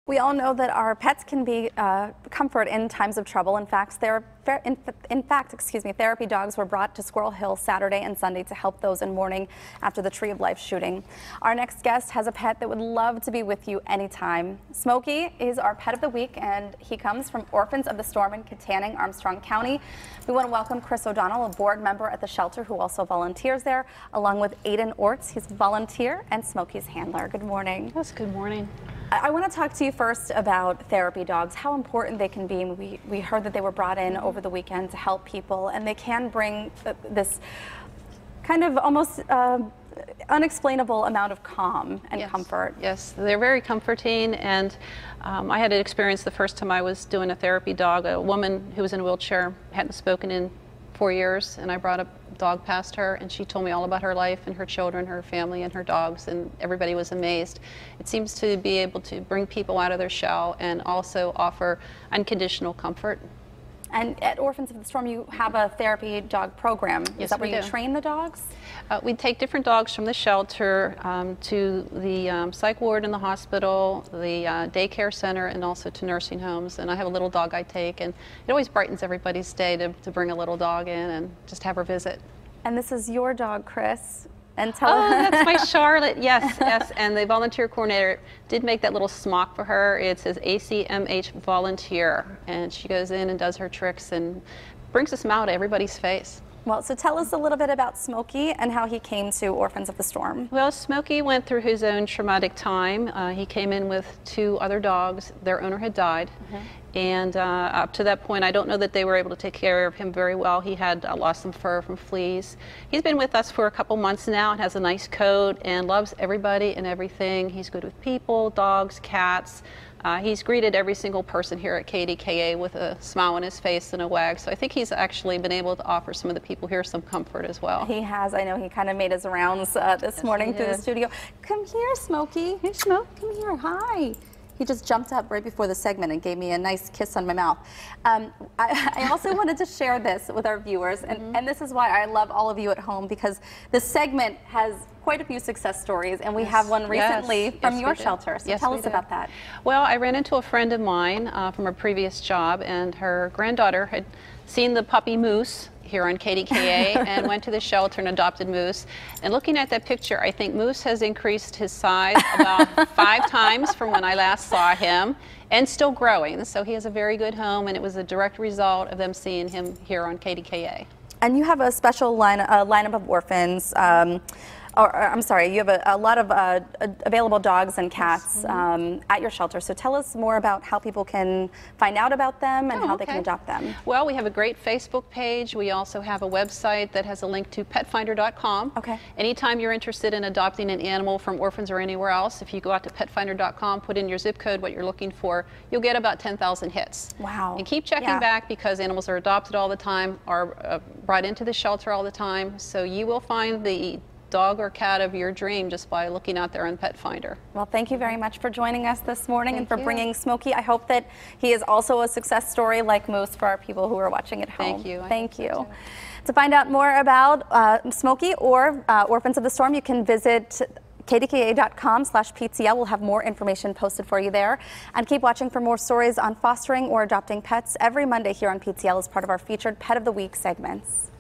We all know that our pets can be comfort in times of trouble. In fact, therapy dogs were brought to Squirrel Hill Saturday and Sunday to help those in mourning after the Tree of Life shooting. Our next guest has a pet that would love to be with you anytime. Smokey is our pet of the week, and he comes from Orphans of the Storm in Katanning, Armstrong County. We want to welcome Chris O'Donnell, a board member at the shelter who also volunteers there, along with Aiden Orts. He's a volunteer and Smokey's handler. Good morning. Yes, good morning. I want to talk to you first about therapy dogs, how important they can be. We heard that they were brought in over the weekend to help people, and they can bring this kind of almost unexplainable amount of calm and comfort. Yes, they're very comforting, and I had an experience the first time I was doing a therapy dog. A woman who was in a wheelchair, hadn't spoken in 4 years, and I brought a dog past her, and she told me all about her life and her children, her family, and her dogs, and everybody was amazed. It seems to be able to bring people out of their shell and also offer unconditional comfort. And at Orphans of the Storm, you have a therapy dog program. Yes, Is that where we you do. train the dogs? We take different dogs from the shelter to the psych ward in the hospital, the daycare center, and also to nursing homes. And I have a little dog I take, and it always brightens everybody's day to bring a little dog in and just have her visit. And this is your dog, Chris. And tell Oh, that's my Charlotte. Yes, yes. And the volunteer coordinator did make that little smock for her. It says ACMH volunteer, and she goes in and does her tricks and brings a smile to everybody's face. Well, so tell us a little bit about Smokey and how he came to Orphans of the Storm. Well, Smokey went through his own traumatic time. He came in with 2 other dogs. Their owner had died. And up to that point, I don't know that they were able to take care of him very well. He had lost some fur from fleas. He's been with us for a couple months now and has a nice coat and loves everybody and everything. He's good with people, dogs, cats. He's greeted every single person here at KDKA with a smile on his face and a wag. So I think he's actually been able to offer some of the people here some comfort as well. He has. I know he kind of made his rounds this morning through the studio. Come here, Smokey. Hey, Smoke. Come here. Hi. He just jumped up right before the segment and gave me a nice kiss on my mouth. I also wanted to share this with our viewers, and this is why I love all of you at home, because this segment has quite a few success stories, and we have one recently from your shelter. So tell us about that. Well, I ran into a friend of mine from a previous job, and her granddaughter had seen the puppy Moose here on KDKA and went to the shelter and adopted Moose. And looking at that picture, I think Moose has increased his size about 5 times from when I last saw him, and still growing. So he has a very good home, and it was a direct result of them seeing him here on KDKA. And you have a special lineup of orphans. I'm sorry, you have a lot of available dogs and cats at your shelter. So tell us more about how people can find out about them and how they can adopt them. Well, we have a great Facebook page. We also have a website that has a link to petfinder.com. Okay. Anytime you're interested in adopting an animal from Orphans or anywhere else, if you go out to petfinder.com, put in your zip code, what you're looking for, you'll get about 10,000 hits. Wow. And keep checking back, because animals are adopted all the time, are brought into the shelter all the time. So you will find the dog or cat of your dream just by looking out there on Pet Finder. Well, thank you very much for joining us this morning and for bringing Smokey. I hope that he is also a success story like Moose for our people who are watching at home. Thank you. Thank you. To find out more about Smokey or Orphans of the Storm, you can visit kdka.com/PTL. We'll have more information posted for you there. And keep watching for more stories on fostering or adopting pets every Monday here on PTL as part of our featured Pet of the Week segments.